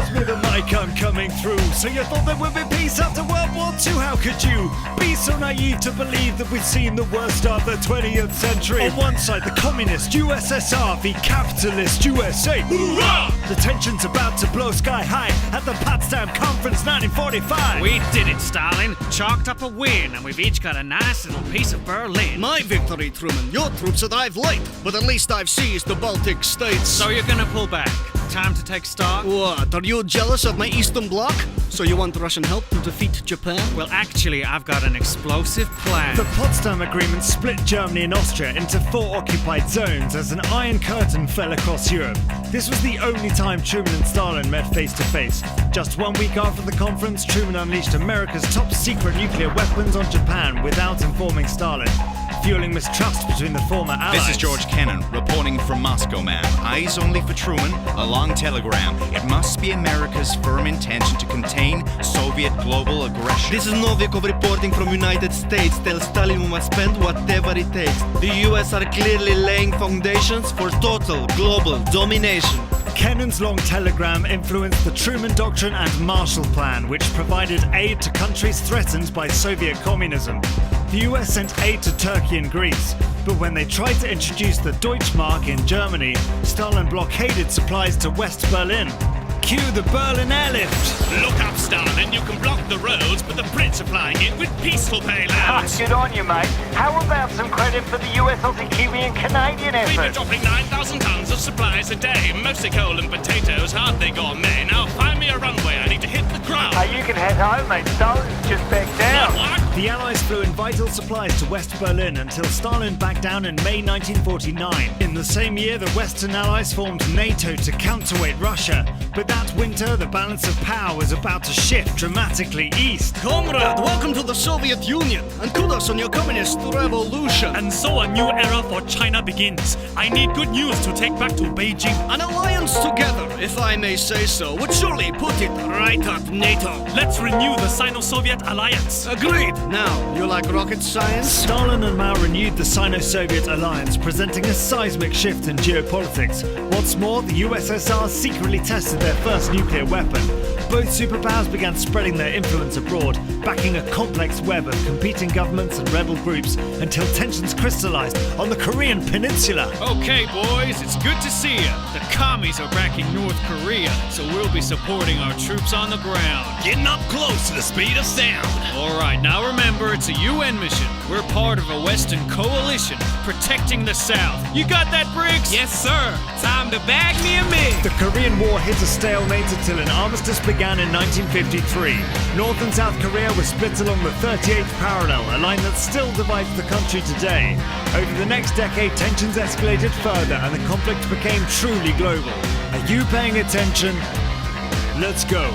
Pass me the mic, I'm coming through. So you thought there would be peace after World War II? How could you be so naive to believe that we've seen the worst of the 20th century? On one side, the communist USSR v capitalist USA. Hoorah! The tension's about to blow sky high at the Potsdam Conference 1945. We did it, Stalin. Chalked up a win, and we've each got a nice little piece of Berlin. My victory, Truman. Your troops arrived late, but at least I've seized the Baltic states. So you're gonna pull back? Time to take stock? What? Are you jealous of my Eastern Bloc? So you want Russian help to defeat Japan? Well, actually, I've got an explosive plan. The Potsdam Agreement split Germany and Austria into 4 occupied zones as an iron curtain fell across Europe. This was the only time Truman and Stalin met face to face. Just 1 week after the conference, Truman unleashed America's top secret nuclear weapons on Japan without informing Stalin, fueling mistrust between the former allies. This is George Kennan, reporting from Moscow, ma'am. Eyes only for Truman, a long telegram. It must be America's firm intention to contain Soviet global aggression. This is Novikov reporting from United States. Tell Stalin we must spend whatever it takes. The US are clearly laying foundations for total global domination. Kennan's long telegram influenced the Truman Doctrine and Marshall Plan, which provided aid to countries threatened by Soviet communism. The US sent aid to Turkey and Greece, but when they tried to introduce the Deutschmark in Germany, Stalin blockaded supplies to West Berlin. Cue the Berlin airlift. Look up, Stalin. You can block the roads, but the Brits are flying in with peaceful payloads. Good on you, mate. How about some credit for the US, Aussie, Kiwi and Canadian We've been effort? dropping 9,000 tons of supplies a day, mostly coal and potatoes, hardly gourmet. Now find me a runway, I need to hit the ground. You can head home, mate. Stalin's just back down. What? The Allies flew in vital supplies to West Berlin until Stalin backed down in May 1949. In the same year, the Western Allies formed NATO to counterweight Russia. But that winter, the balance of power was about to shift dramatically east. Comrade, welcome to the Soviet Union, and kudos on your communist revolution. And so a new era for China begins. I need good news to take back to Beijing. An alliance together, if I may say so, would surely put it right at NATO. Let's renew the Sino-Soviet alliance. Agreed. Now, you like rocket science? Stalin and Mao renewed the Sino-Soviet alliance, presenting a seismic shift in geopolitics. What's more, the USSR secretly tested their first nuclear weapon. Both superpowers began spreading their influence abroad, backing a complex web of competing governments and rebel groups until tensions crystallized on the Korean peninsula. Okay, boys, it's good to see you. The commies are backing North Korea, so we'll be supporting our troops on the ground. Getting up close to the speed of sound. All right, now remember, it's a UN mission. We're part of a Western coalition protecting the South. You got that, Briggs? Yes, sir. Time to bag me a mig. The Korean War hit a stalemate until an armistice began in 1953. North and South Korea were split along the 38th parallel, a line that still divides the country today. Over the next decade, tensions escalated further and the conflict became truly global. Are you paying attention? Let's go.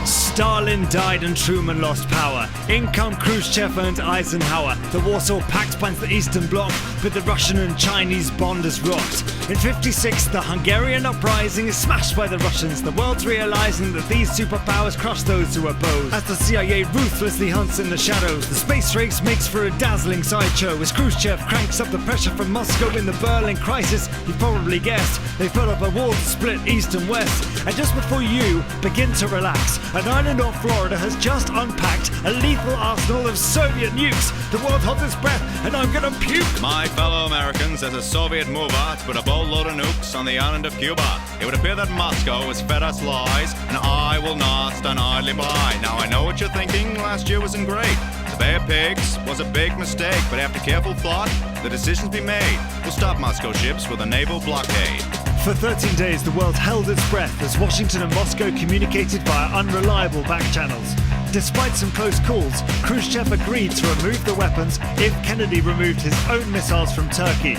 Stalin died and Truman lost power. In come Khrushchev and Eisenhower. The Warsaw Pact binds the Eastern Bloc, but the Russian and Chinese bond is rocked. In '56, the Hungarian uprising is smashed by the Russians. The world's realizing that these superpowers crush those who oppose. As the CIA ruthlessly hunts in the shadows, the space race makes for a dazzling sideshow. As Khrushchev cranks up the pressure from Moscow in the Berlin crisis, you've probably guessed, they put up a wall to split East and West. And just before you begin to relax, an island off Florida has just unpacked a lethal arsenal of Soviet nukes. The world's hottest breath, and I'm gonna puke. My fellow Americans, there's a Soviet move out to put a boatload of nukes on the island of Cuba. It would appear that Moscow has fed us lies, and I will not stand idly by. Now I know what you're thinking, last year wasn't great. The Bay of Pigs was a big mistake, but after careful thought, the decision's been made. We'll stop Moscow ships with a naval blockade. For 13 days, the world held its breath as Washington and Moscow communicated via unreliable back channels. Despite some close calls, Khrushchev agreed to remove the weapons if Kennedy removed his own missiles from Turkey.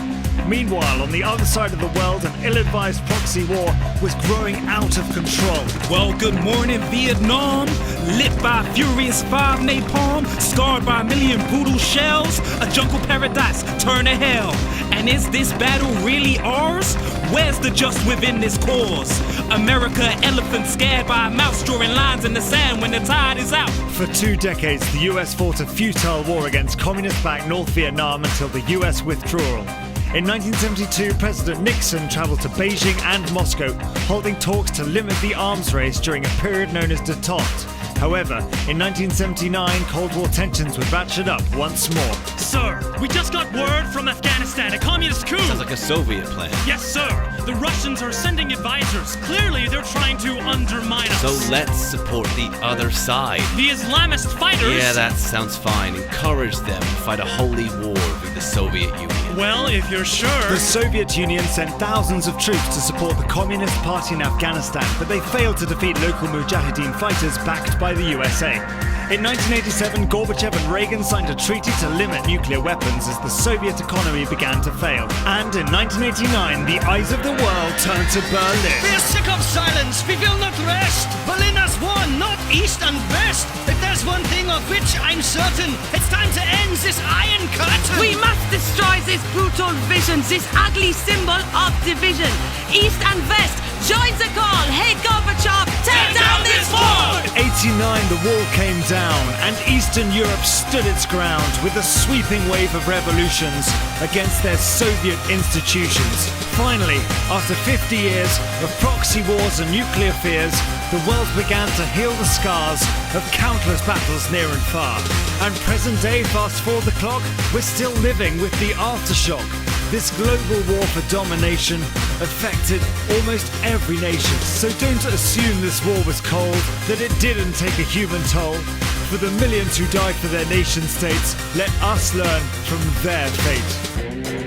Meanwhile, on the other side of the world, an ill-advised proxy war was growing out of control. Well, good morning, Vietnam. Lit by furious 5 napalm, scarred by a million brutal shells. A jungle paradise turned to hell. And is this battle really ours? Where's the just within this cause? America, elephant scared by a mouse drawing lines in the sand when the tide is out. For 2 decades, the US fought a futile war against communist-backed North Vietnam until the US withdrawal. In 1972, President Nixon traveled to Beijing and Moscow, holding talks to limit the arms race during a period known as détente. However, in 1979, Cold War tensions would ratchet up once more. Sir, we just got word from Afghanistan, a communist coup! Sounds like a Soviet plan. Yes, sir! The Russians are sending advisors. Clearly, they're trying to undermine us. So let's support the other side. The Islamist fighters... Yeah, that sounds fine. Encourage them to fight a holy war with the Soviet Union. Well, if you're sure... The Soviet Union sent thousands of troops to support the Communist Party in Afghanistan, but they failed to defeat local Mujahideen fighters backed by the USA. In 1987, Gorbachev and Reagan signed a treaty to limit nuclear weapons as the Soviet economy began to fail. And in 1989, the eyes of the world turned to Berlin. We're sick of silence. We will not rest. Berlin has won, not east and west. If there's one thing of which I'm certain, it's time to end this iron curtain. We must destroy this brutal vision, this ugly symbol of division. East and West, join the call. Hey Gorbachev, tear down this wall! 89, the wall came down, and Eastern Europe stood its ground with a sweeping wave of revolutions against their Soviet institutions. Finally, after 50 years of proxy wars and nuclear fears, the world began to heal the scars of countless battles near and far. And present day, fast forward the clock, we're still living with the aftershock. This global war for domination affected almost every nation. So don't assume this war was cold, that it didn't take a human toll. For the millions who died for their nation states, let us learn from their fate.